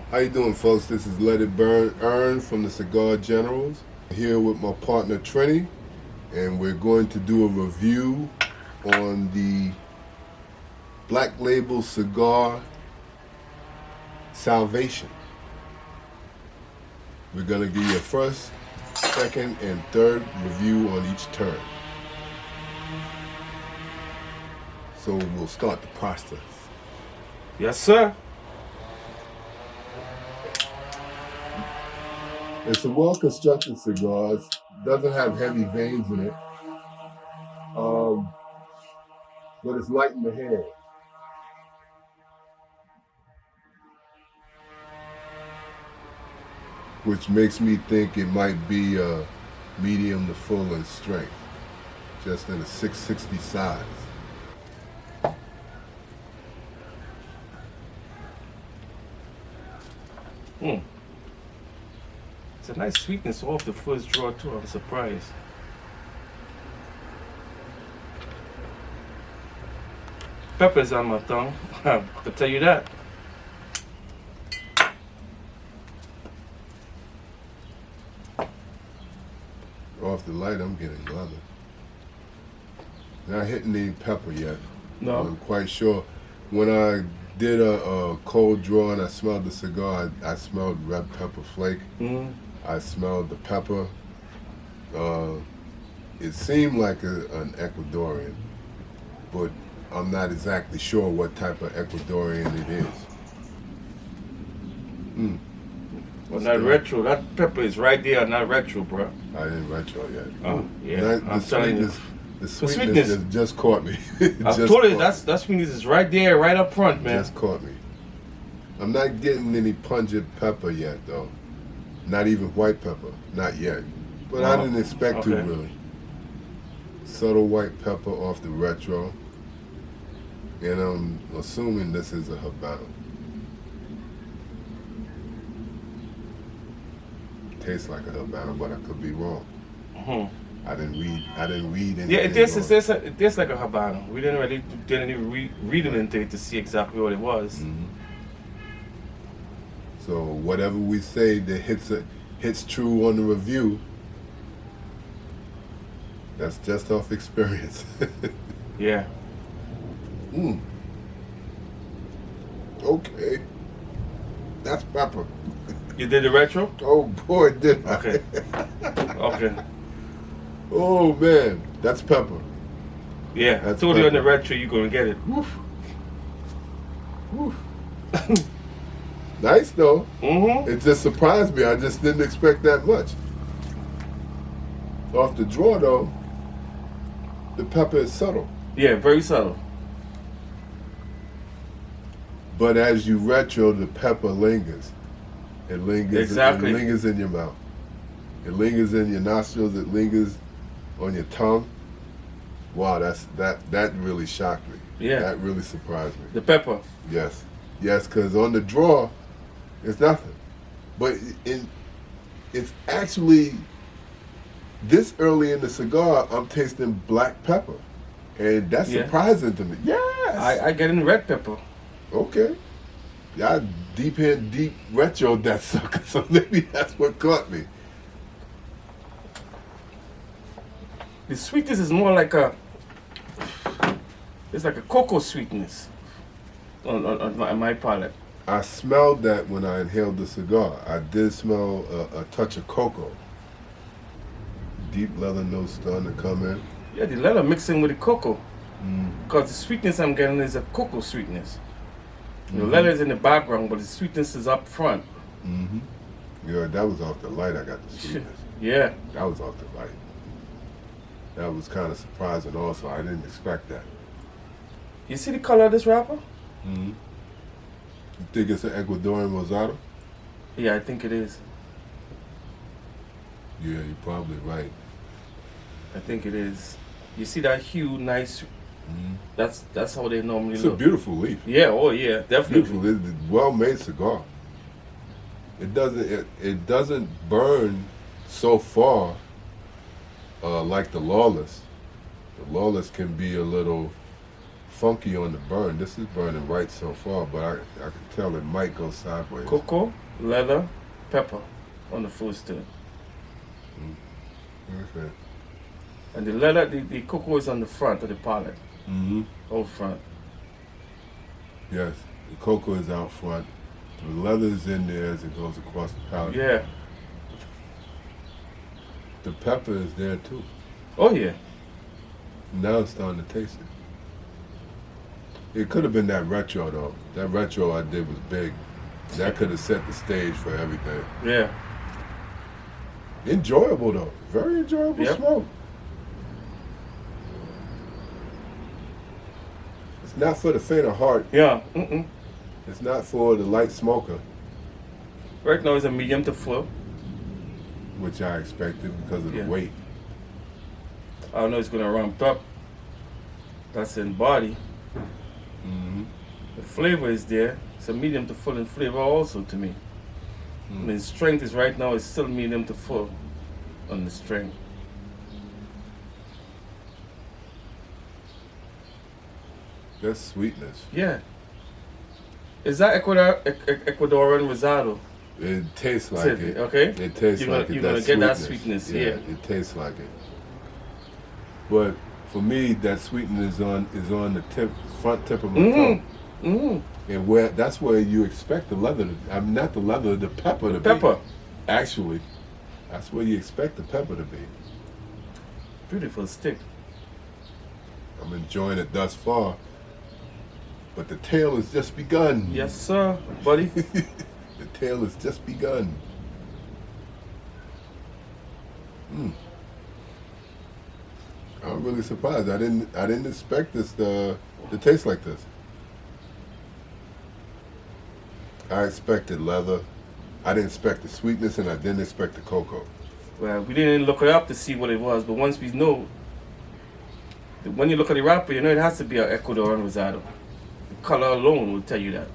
How you doing, folks? This is Let It Burn Earn from the Cigar Generals. Here with my partner Trini, and we're going to do a review on the Black Label Cigar Salvation. We're going to give you a first, second, and third review on each turn. So we'll start the process. Yes, sir. It's a well-constructed cigar. It doesn't have heavy veins in it, but it's light in the hand. Which makes me think it might be a medium to full in strength, just in a 660 size. It's a nice sweetness off the first draw too. I'm surprised. Pepper's on my tongue. I can tell you that. Off the light, I'm getting leather. Not hitting any pepper yet. No. I'm quite sure. When I did a cold draw and I smelled the cigar, I smelled red pepper flake. I smelled the pepper. It seemed like an Ecuadorian, but I'm not exactly sure what type of Ecuadorian it is. Well, not retro. That pepper is right there, not retro, bro. I didn't retro yet. Oh, yeah. I'm telling you. The sweetness sweetness just caught me. I told you that sweetness is right there, right up front, man. Just caught me. I'm not getting any pungent pepper yet, though. Not even white pepper. Not yet. But I didn't expect to, really. Subtle white pepper off the retro. And I'm assuming this is a Habano. Tastes like a Habano, but I could be wrong. I didn't read anything. Yeah, it tastes like a Habano. We didn't even read it into it to see exactly what it was. So whatever we say that hits true on the review, that's just off experience. Yeah. Okay. That's pepper. You did the retro? Oh boy, did I. Okay. Okay. Oh man, that's pepper. Yeah, That's I told you on the pepper. retro you're gonna get it. Woof. Woof. Nice though. It just surprised me. I just didn't expect that much. Off the draw though, the pepper is subtle. Yeah, very subtle. But as you retro, the pepper lingers. It lingers. Exactly. It lingers in your mouth. It lingers in your nostrils. It lingers on your tongue. Wow, that really shocked me. Yeah. That really surprised me. The pepper. Yes, because on the draw, it's nothing. But it's actually this early in the cigar, I'm tasting black pepper, and that's surprising to me. Yes. I get in red pepper. Okay. Yeah, I deep retroed that sucker, so maybe that's what caught me. The sweetness is more like it's like a cocoa sweetness on my palate. I smelled that when I inhaled the cigar. I did smell a touch of cocoa. Deep leather notes starting to come in. Yeah, the leather mixing with the cocoa. Because the sweetness I'm getting is a cocoa sweetness. The leather is in the background, but the sweetness is up front. Yeah, that was off the light. I got the sweetness. Yeah. That was off the light. That was kind of surprising also. I didn't expect that. You see the color of this wrapper? You think it's an Ecuadorian Rosado? Yeah, I think it is. Yeah, you're probably right. I think it is. You see that hue, nice. That's how they normally It's look. a beautiful leaf. Yeah, oh yeah, definitely. Beautiful. It's a well-made cigar. It doesn't burn so far like the Lawless. The Lawless can be a little funky on the burn. This is burning right so far, but I can tell it might go sideways. Cocoa, leather, pepper on the full stir. Okay. And the leather, the cocoa is on the front of the palate. Mm-hmm. Out front. Yes, the cocoa is out front. The leather is in there as it goes across the palate. Yeah. The pepper is there too. Oh yeah. Now it's starting to taste it. It could have been that retro though. That retro I did was big. That could have set the stage for everything. Yeah. Enjoyable though. Very enjoyable smoke. It's not for the faint of heart. Yeah. It's not for the light smoker, Right now it's a medium to full. which I expected because of the weight. I don't know it's gonna ramp up. That's in body. Mm-hmm. The flavor is there. It's a medium to full in flavor also to me. I mean, strength is right now is still medium to full on the strength. That's sweetness. Yeah. Is that Ecuadorian Rosado? It tastes like it. Okay. It tastes You're like gonna, it. you're gonna get that sweetness. Yeah. It tastes like it. But for me, that sweetness is on the front tip of my tongue. Mm-hmm. And that's where you expect the leather to, not the leather, the pepper to Pepper. be. Actually, that's where you expect the pepper to be. Beautiful stick. I'm enjoying it thus far. But the tail has just begun. Yes, sir, buddy. The tail has just begun. I'm really surprised. I didn't expect this to taste like this. I expected leather. I didn't expect the sweetness, and I didn't expect the cocoa. Well, we didn't look it up to see what it was, but once we know, when you look at the wrapper, you know it has to be an Ecuadorian Rosado. The color alone will tell you that.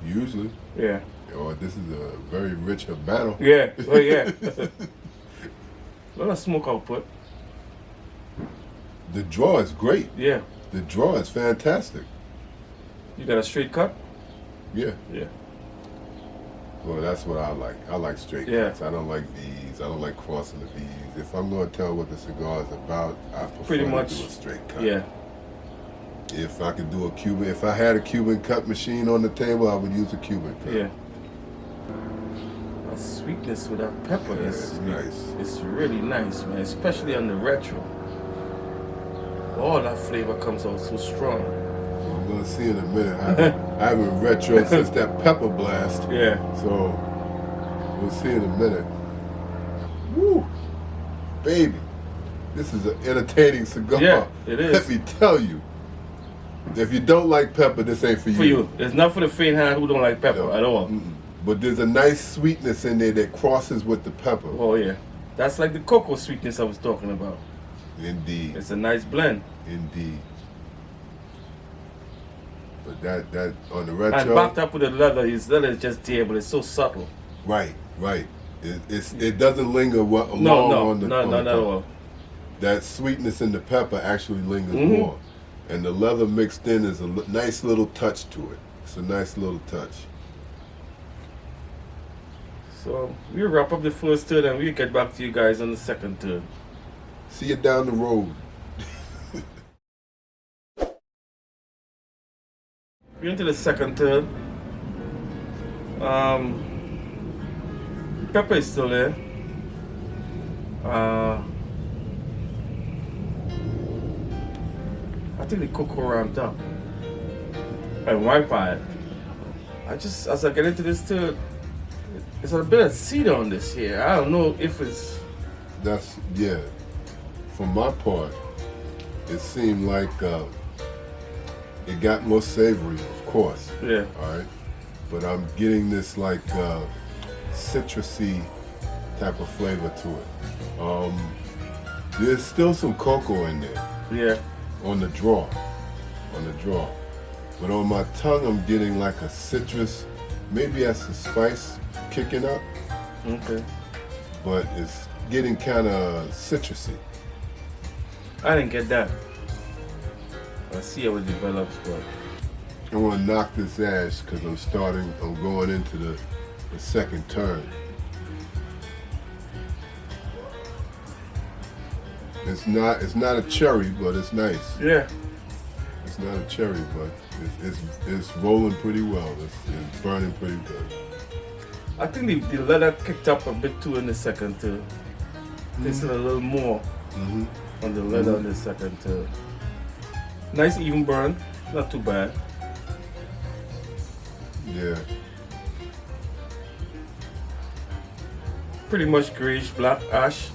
Usually. Yeah. Oh, this is a very rich Habano. Yeah. Oh, yeah. A lot of smoke output. The draw is great. Yeah. The draw is fantastic. You got a straight cut? Yeah. Yeah. Well, that's what I like. I like straight cuts. I don't like V's. I don't like crossing the V's. If I'm going to tell what the cigar is about, I prefer Pretty much, to do a straight cut. Yeah. If I could do a Cuban, if I had a Cuban cut machine on the table, I would use a Cuban cut. Yeah. That sweetness with that pepper is nice. It's really nice, man. Especially on the retro. All that flavor comes out so strong. Well, I'm going to see in a minute. I haven't retro since that pepper blast. Yeah. So we'll see in a minute. Woo, baby, this is an entertaining cigar. Yeah, it is. Let me tell you. If you don't like pepper, this ain't for you. For you. It's not for the faint hand who don't like pepper No. at all. But there's a nice sweetness in there that crosses with the pepper. Oh, yeah. That's like the cocoa sweetness I was talking about. Indeed. It's a nice blend. Indeed. But that on the retro. And backed up with the leather, his leather is just there, but it's so subtle. Right. It doesn't linger long No, on the not at tongue. all. That sweetness in the pepper actually lingers more. And the leather mixed in is a nice little touch to it. It's a nice little touch. So we'll wrap up the first turn and we'll get back to you guys on the second turn. See you down the road. We're into the second turn. Pepper is still there. I think the cocoa ramped up. And Wi-Fi. As I get into this turn, there's a bit of seed on this here. I don't know if it's... For my part, it seemed like it got more savory, of course. Yeah. All right. But I'm getting this like citrusy type of flavor to it. There's still some cocoa in there. Yeah. On the draw. But on my tongue, I'm getting like a citrus. Maybe that's the spice kicking up. Okay. But it's getting kind of citrusy. I didn't get that. I'll see how it develops, but I want to knock this ash because I'm going into the second turn. It's not a cherry, but it's nice. yeah. It's not a cherry, but it's rolling pretty well. It's burning pretty good. I think the leather kicked up a bit too in the second too. Tasted a little more Mm-hmm. on the leather in the second too. Nice even burn, not too bad. Yeah. Pretty much grayish black ash.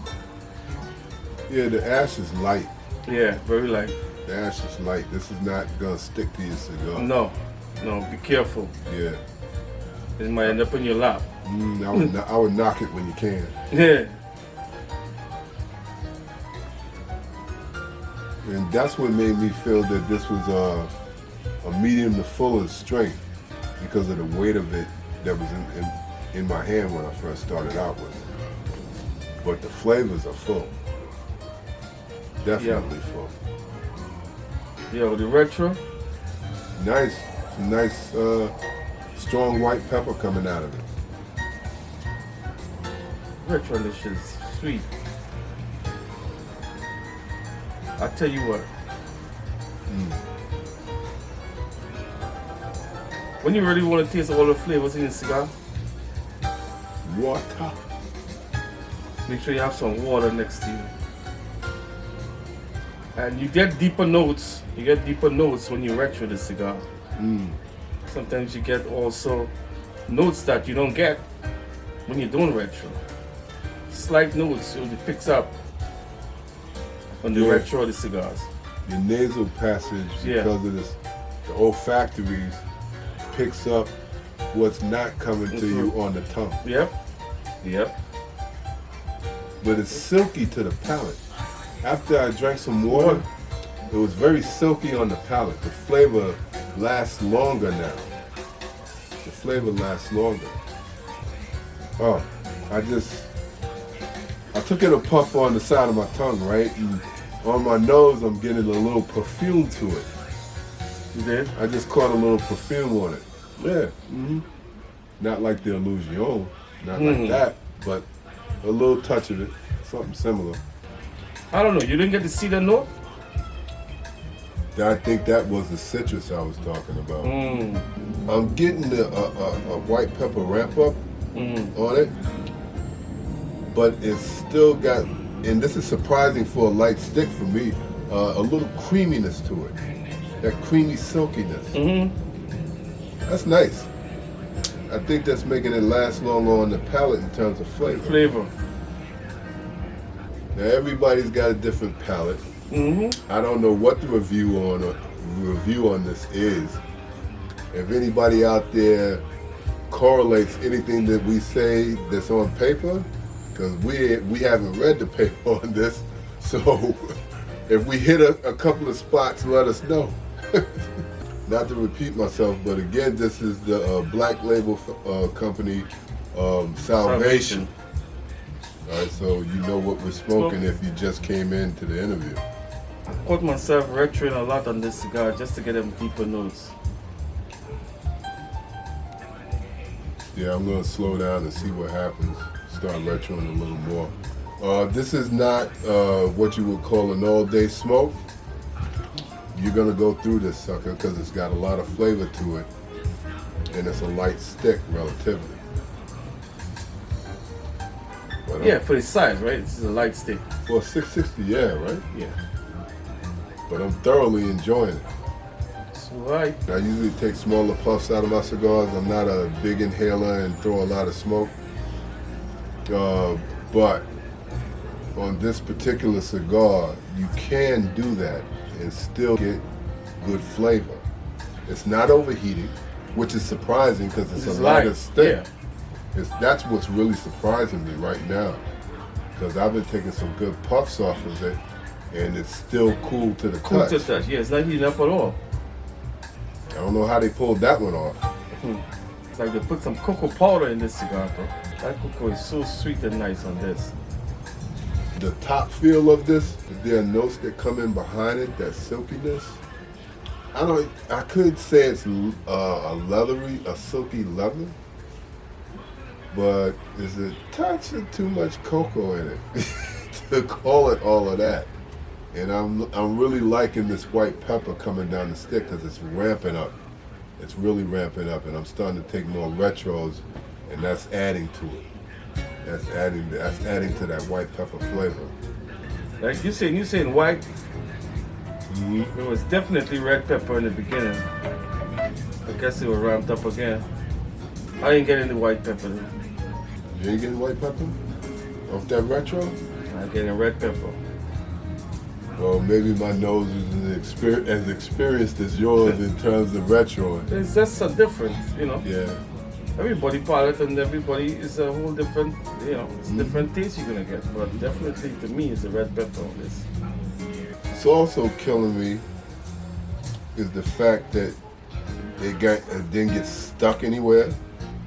Yeah, the ash is light. Yeah, very light. The ash is light. This is not gonna stick to your cigar. No, be careful. Yeah. It might end up in your lap. I would knock it when you can. Yeah. And that's what made me feel that this was a medium to fuller strength because of the weight of it that was in my hand when I first started out with it. But the flavors are full. Definitely full. Yeah, with the retro. Nice, strong white pepper coming out of it. Retro, this shit is sweet. I tell you what. When you really want to taste all the flavors in your cigar, Water. make sure you have some water next to you. And you get deeper notes. You get deeper notes when you retro the cigar. Sometimes you get also notes that you don't get when you don't retro. Slight notes it picks up on the Yeah. retro of the cigars. Your nasal passage, Yeah. because of this, the olfactories, picks up what's not coming to you on the tongue. Yep. But it's silky to the palate. After I drank some water, it was very silky on the palate. The flavor lasts longer now. The flavor lasts longer. Oh, I took it a puff on the side of my tongue, right? And on my nose, I'm getting a little perfume to it. You did? I just caught a little perfume on it. Yeah. Not like the Illusion, not like that, but a little touch of it, something similar. I don't know. You didn't get to see the note? I think that was the citrus I was talking about. I'm getting a white pepper ramp up on it, but it's still got, and this is surprising for a light stick for me, a little creaminess to it. That creamy silkiness. That's nice. I think that's making it last longer on the palate in terms of flavor. Now everybody's got a different palate. I don't know what the review on this is. If anybody out there correlates anything that we say that's on paper, because we haven't read the paper on this, so if we hit a couple of spots, let us know. Not to repeat myself, but again, this is the Black Label company, Salvation. All right, so you know what we're smoking if you just came into the interview. I caught myself retroing a lot on this cigar just to get them deeper notes. Yeah, I'm gonna slow down and see what happens. Start retroing a little more. This is not what you would call an all-day smoke. You're gonna go through this sucker because it's got a lot of flavor to it, and it's a light stick relatively. But, Yeah, for the size, right? This is a light stick. For 660, yeah, right? Yeah. But I'm thoroughly enjoying it. It's right. I usually take smaller puffs out of my cigars. I'm not a big inhaler and throw a lot of smoke. But on this particular cigar, you can do that and still get good flavor. It's not overheating, which is surprising because it's a lighter stick. Yeah. That's what's really surprising me right now, because I've been taking some good puffs off of it, and it's still cool to the Cool touch. to touch. Yeah, it's not heating up at all. I don't know how they pulled that one off. It's like they put some cocoa powder in this cigar, bro. That cocoa is so sweet and nice on this. The top feel of this, there are notes that come in behind it, that silkiness. I could say it's a silky leather, but there's a touch of too much cocoa in it to call it all of that. And I'm really liking this white pepper coming down the stick because it's ramping up. It's really ramping up, and I'm starting to take more retros, and that's adding to it. That's adding to that white pepper flavor. Like you saying white. Mm-hmm. It was definitely red pepper in the beginning. I guess it was ramped up again. I ain't getting the white pepper. You ain't getting white pepper off that retro? I'm getting red pepper. Well, maybe my nose isn't as experienced as yours in terms of retro. It's just a difference, Yeah. Everybody palate and everybody is a whole different, it's different taste you're gonna get. But definitely to me, it's the red pepper on this. It's also killing me is the fact that it didn't get stuck anywhere.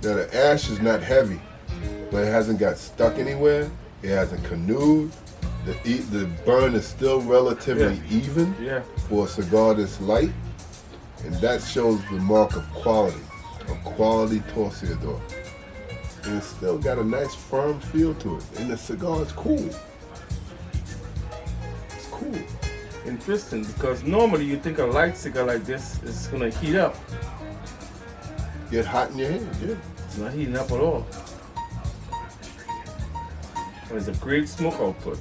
Now the ash is not heavy, but it hasn't got stuck anywhere. It hasn't canoed. The burn is still relatively even for a cigar this light, and that shows the mark of quality torcedor. And it's still got a nice firm feel to it, and the cigar is cool. It's cool. Interesting, because normally you think a light cigar like this is gonna heat up. Get hot in your hand, yeah. It's not heating up at all. It's a great smoke output.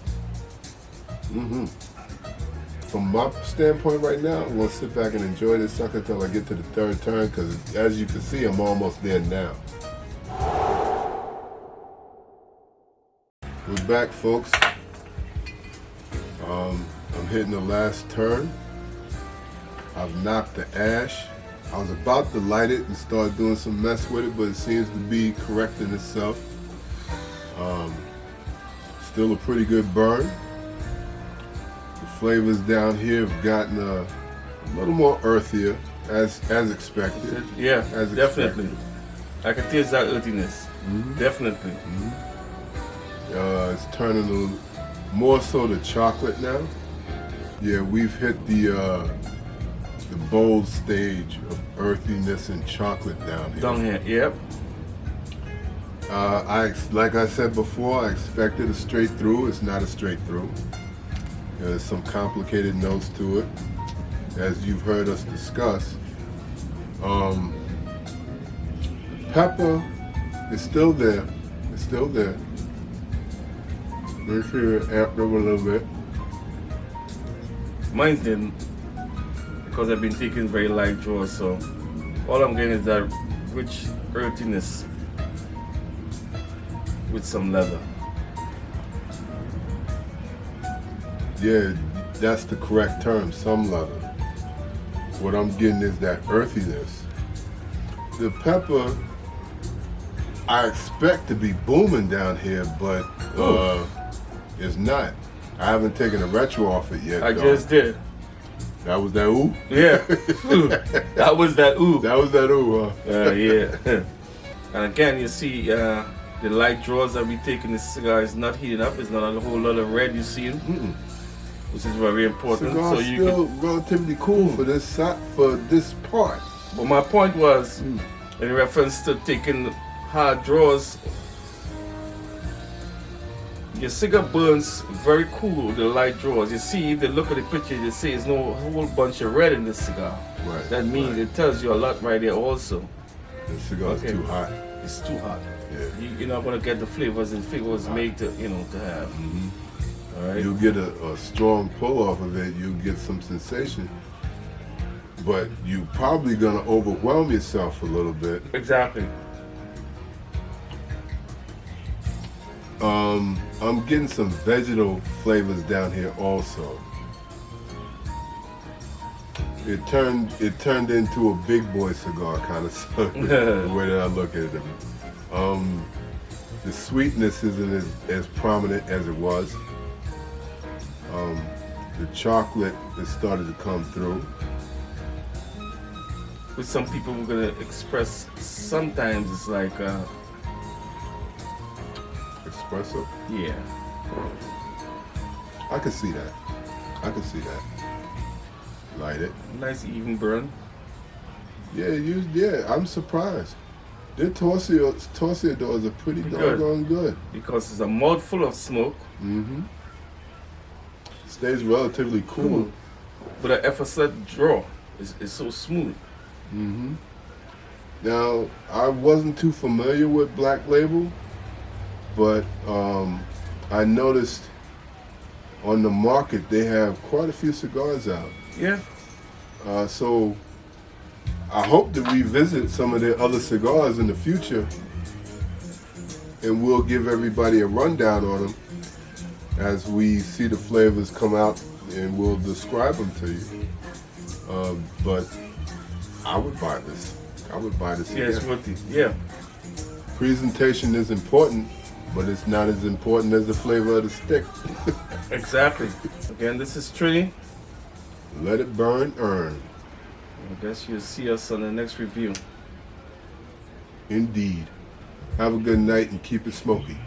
Mm-hmm. From my standpoint right now, I'm gonna sit back and enjoy this sucker till I get to the third turn, because as you can see, I'm almost there now. We're back, folks. I'm hitting the last turn. I've knocked the ash. I was about to light it and start doing some mess with it, but it seems to be correcting itself. Still a pretty good burn. The flavors down here have gotten a little more earthier, as expected. Yeah, As definitely. expected. I can taste that earthiness. Definitely. It's turning more so to chocolate now. Yeah, we've hit the bold stage of earthiness and chocolate down here. Down here, yep. Like I said before, I expected a straight through. It's not a straight through. There's some complicated notes to it, as you've heard us discuss. Pepper is still there. It's still there. Make sure it amped up a little bit. Mine didn't, because I've been taking very light draws, so all I'm getting is that rich earthiness with some leather. Yeah, that's the correct term, some leather. What I'm getting is that earthiness. The pepper, I expect to be booming down here, but it's not. I haven't taken a retro off it yet. I though. just did. That was that ooh? Yeah. Ooh. That was that ooh. That was that ooh, huh? Yeah. And again, you see the light draws that we take in this cigar is not heating up. It's not a whole lot of red you see, which is very important. Cigar's So you still can, relatively cool for this part. but my point was in reference to taking hard draws. Your cigar burns very cool with the light draws. You see, if they look at the picture, they say there's no whole bunch of red in this cigar. Right. That means it tells you a lot right there also. The cigar's too hot. It's too hot. Yeah. You're not gonna get the flavors and flavors made to to have. All right. You'll get a strong pull off of it. You'll get some sensation, but you probably gonna overwhelm yourself a little bit. Exactly. I'm getting some vegetal flavors down here also. It turned into a big boy cigar kind of the way that I look at it. The sweetness isn't as prominent as it was. The chocolate has started to come through. With some people, we're gonna express. Sometimes it's like, Espresso? yeah. I can see that. I can see that. Light it. Nice even burn. Yeah, I'm surprised. Their torsiadors are pretty Good. doggone good. Because it's a mouthful of smoke. Mm-hmm. Stays relatively cool. But an FSL draw is so smooth. Mm-hmm. Now, I wasn't too familiar with Black Label, but I noticed on the market they have quite a few cigars out. Yeah. So I hope to revisit some of their other cigars in the future, and we'll give everybody a rundown on them as we see the flavors come out, and we'll describe them to you. But I would buy this. I would buy this Yeah, again. it's worth it. Yeah. Presentation is important, but it's not as important as the flavor of the stick. Exactly. Again, this is Trini. Let it burn, earn. I guess you'll see us on the next review. Indeed. Have a good night and keep it smoky.